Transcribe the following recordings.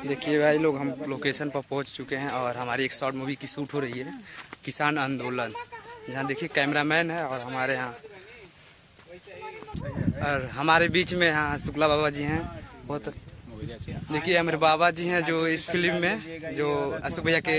देखिए भाई लोग, हम लोकेशन पर पहुंच चुके हैं और हमारी एक शॉर्ट मूवी की शूट हो रही है, किसान आंदोलन। यहाँ देखिए कैमरामैन है और हमारे यहाँ और हमारे बीच में यहाँ शुक्ला बाबा जी हैं। बहुत देखिए हमारे बाबा जी हैं जो इस फिल्म में जो अशोक भैया के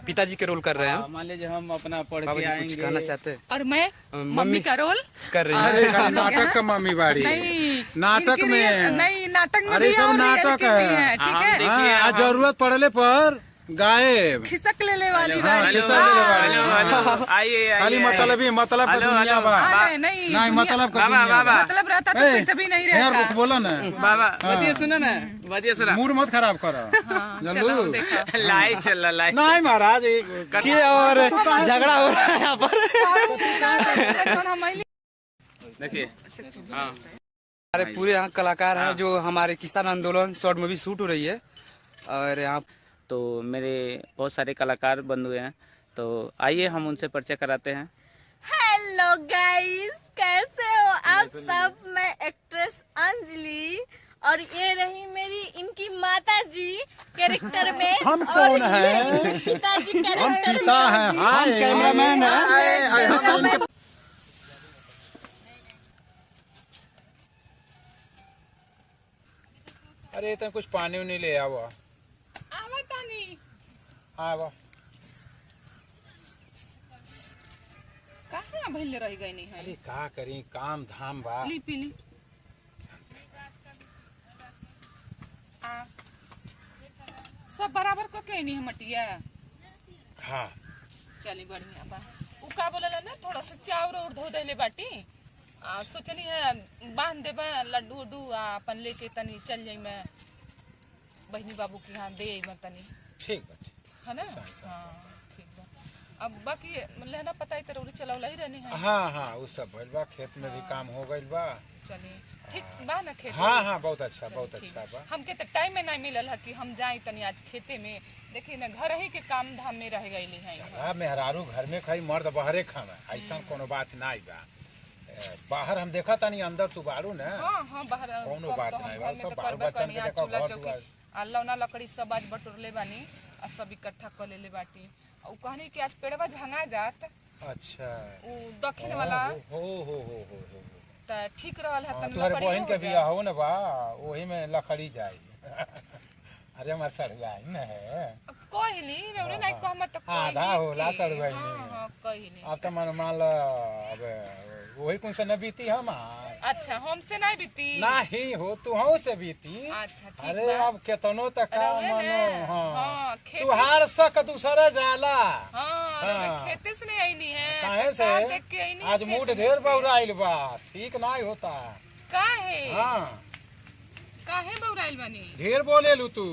पिताजी के रोल कर रहे हैं। मान लीजिए हम अपना पढ़ बाबा के जी कुछ कहना चाहते हैं? और मैं मम्मी का रोल कर रही है। नाटक का मम्मी बाड़ी नहीं, नाटक में नहीं, नाटक में अरे भी सब और नाटक रियलिटी भी है। ठीक है। हाँ, जरूरत पड़ने पर गायब खिसक लेने वाली आइए खाली मतलब ही मतलब का दुनिया बा नहीं मतलब का मतलब रहता तो फिर कभी नहीं यार रहता। बोला ना बाबा बतिया सुनो ना, बतिया सुना। मूड मत खराब करो। चलो देखो। लाइव चल रहा, लाइव नहीं महाराज ये और झगड़ा हो रहा है यहाँ पर। देखिए हमारे पूरे यहाँ कलाकार हैं जो हमारे किसान आंदोलन शॉर्ट मूवी शूट हो रही है और यहाँ तो मेरे बहुत सारे कलाकार बंधु हैं, तो आइए हम उनसे परिचय कराते हैं। हेलो गाइस, कैसे हो आप सब? मैं एक्ट्रेस अंजलि और ये रही मेरी इनकी माता जी कैरेक्टर में। हम कौन है? पिताजी कैरेक्टर पिता है, हम कैमरामैन है। अरे तो कुछ पानी उनी ले आओ। आवा कहाँ भइले रह गई नहीं है? अरे का करी, काम धाम बा। ली पीली सब बराबर को के नहीं मटिया। हाँ चली बढ़िया बा। उ का बोलला ना, थोड़ा सा चाउर और धो देले बाटी। सोचनी है बांध देबा लड्डू उड्डू अपन लेके तनी चल जाई मैं बहनी बाबू के यहाँ दे मैं तनी। ठीक बा है ना? हाँ ठीक बा। अब बाकी लेना पता है तरौरी चलावला ही रहनी है। हाँ हाँ वो सब भइल बा, खेत में भी काम हो गइल बा। चलिए ठीक बा ना खेत? हाँ हाँ बहुत अच्छा, बहुत अच्छा बा। हमके तो टाइम में नहीं मिलल है कि हम जाए तनी आज खेते में। देखिए ना घर ही के काम धाम में रह गई है। चला मेहरारू घर में खाई, मर्द बाहरे खाना, ऐसा कोनो बात नहीं बा। बाहर हम देखा तानी, अंदर तू बारू ना। हाँ हाँ बाहर कोनो बात नहीं बा, सब बाहर बच्चन के देखो चूल्हा घर चौकी दुआर। लौना लकड़ी सब आज बटोरले बानी और सब इकट्ठा कर लेले बाटी। और कहनी कि आज पेड़वा झंगा जात। अच्छा उ दक्षिण वाला हो त ठीक रहल है। तन तुम्हारे लकड़ी बहन हो के जाए। बियाह हो ना बा, वही में लकड़ी जाई। अरे हमार सड़वाई न है। कहली रौरे नहीं कहम त आधा होला सड़वाई हां में। हां कहनी। अब तो मान लो अब वही कौन से न बीती हमार। अच्छा हमसे नहीं बीती? नहीं हो तू हूँ से बीती। अच्छा ठीक अरे बा। अब केतनो तक का रौरे मनो। ने? हाँ हाँ, तू हार सक दूसरा जाला। हाँ रौरे खेते से नहीं आईनी है। काहे तो से? का देख के आईनी आज खेत मूड में ढेर से। बौराइल बा, ठीक नहीं होता। काहे? हाँ काहे बौराइल बनी? ढेर बोले लू तू।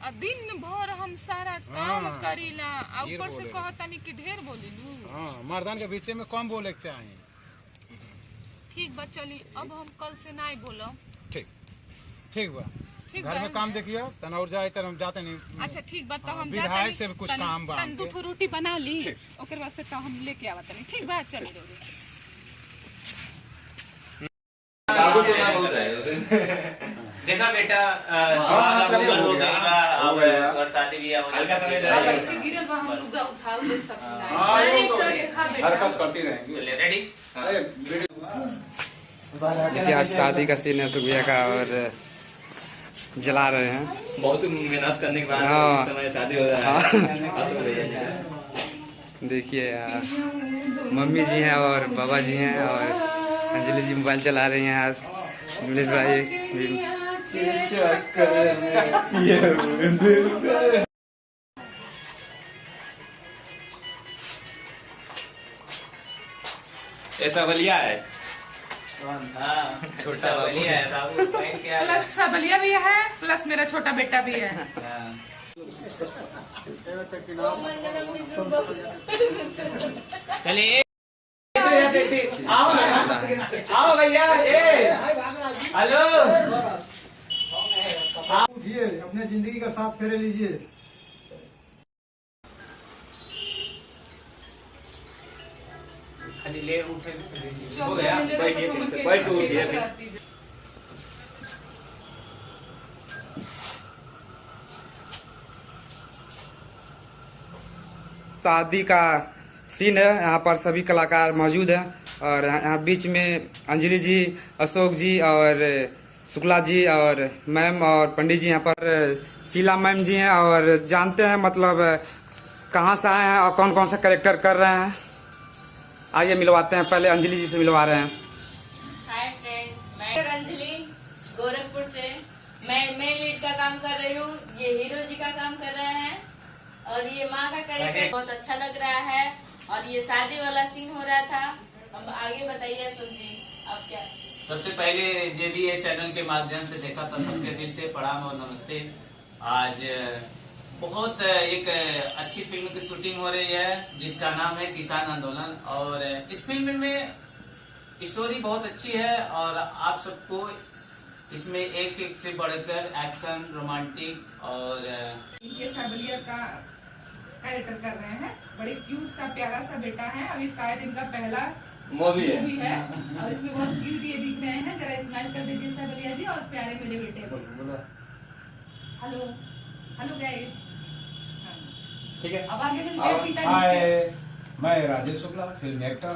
आ दिन भर हम सारा काम करीला आ ढेर ऊपर से बोलेला। कहतानी कि ढेर बोलेलू। हाँ मर्दान के बीच में कम बोले के चाहिए। ठीक बा चली, अब हम कल से नहीं बोलब। ठीक ठीक बा। ठीक घर बा में काम देखियो, तना और जाए तर हम जाते नहीं। अच्छा ठीक बा। तो हम विधायक जाते से भी कुछ काम बा तन दू हमके। ठो रोटी बना ली, ठीक। ओकर बाद से तो हम लेके आवत नहीं। ठीक बा चली रो। बाबू से ना बहुत है। देखा बेटा, और शादी भी हल्का सा ले अब जाइए। ऐसे गिरल बा, हम लुगा उठा ले सकना। हरकत करती रहेंगी। रेडी। देखिए आज शादी का सीन है सुखिया का और जला रहे हैं। बहुत मेहनत करने के बाद हाँ। इस समय शादी हो रहा है। अशोक भैया जी का। देखिए यार मम्मी जी हैं और बाबा जी हैं और अंजलि जी मोबाइल चला रही हैं यार। विमलेश भाई भी। ऐसा बलिया है। छोटा बलिया है बाबू, बहन क्या प्लस सबलिया भी है, प्लस मेरा छोटा बेटा भी है। चलिए आओ भैया। हेलो उठिए, अपने जिंदगी का साथ फेरे लीजिए। खाली ले उठे। हो गया? बैठिए ठीक से, बैठ के उठिए फिर। शादी का सीन है। यहाँ पर सभी कलाकार मौजूद हैं और यहाँ बीच में अंजलि जी, अशोक जी और शुक्ला जी और मैम और पंडित जी यहाँ पर शीला मैम जी हैं और जानते हैं मतलब कहाँ से आए हैं और कौन कौन सा कैरेक्टर कर रहे हैं। आइए मिलवाते हैं, पहले अंजलि जी से मिलवा रहे हैं। हाय फ्रेंड, मैं अंजलि गोरखपुर से। मैं लीड का काम कर रही हूँ, ये हीरो जी का काम कर रहे हैं और ये माँ का कैरेक्टर बहुत अच्छा लग रहा है और ये शादी वाला सीन हो रहा था। अब आगे बताइए अशोक जी, आप क्या? सबसे पहले JBA चैनल के माध्यम से देखा था, सबके दिल से प्रणाम और नमस्ते। आज बहुत एक अच्छी फिल्म की शूटिंग हो रही है जिसका नाम है किसान आंदोलन और इस फिल्म में स्टोरी बहुत अच्छी है और आप सबको इसमें एक एक से बढ़कर एक्शन, रोमांटिक और इनके साबलिया का कैरेक्टर कर रहे हैं। बड़े क्यूट सा प्यारा सा बेटा है, अभी शायद इनका पहला मूवी है और इसमें बहुत क्यूट ये दिख रहे हैं। जरा स्माइल कर दीजिए साबलिया जी और प्यारे मेरे बेटे जी। हेलो हेलो गाइस, ठीक है। अब आगे मिलते हैं पिताजी से। हाय, मैं राजेश शुक्ला, फिल्म एक्टर।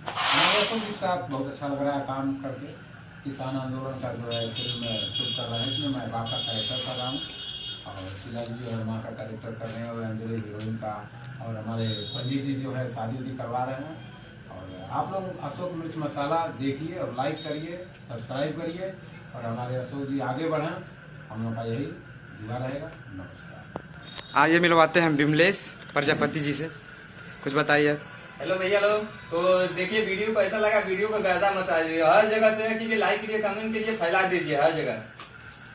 मेरे के साथ बहुत अच्छा लग रहा है काम करके। किसान आंदोलन का जो है फिल्म शूट कर रहे हैं, इसमें मैं बाप का कैरेक्टर कर रहा हूँ और शीला जी और माँ का कैरेक्टर कर रहे हैं और अंजलि हीरोइन का और हमारे पंडित जी जो है शादी भी करवा रहे हैं। और आप लोग अशोक मिर्च मसाला देखिए और लाइक करिए, सब्सक्राइब करिए और हमारे अशोक जी आगे बढ़ें, हम लोग का यही दुआ रहेगा। नमस्कार। आइए मिलवाते हैं विमलेश प्रजापति जी से, कुछ बताइए। हेलो भैया लोग, तो देखिए वीडियो कैसा लगा, वीडियो को ज्यादा मत आइए, हर जगह से कीजिए, लाइक कीजिए, कमेंट कीजिए, फैला दीजिए हर जगह।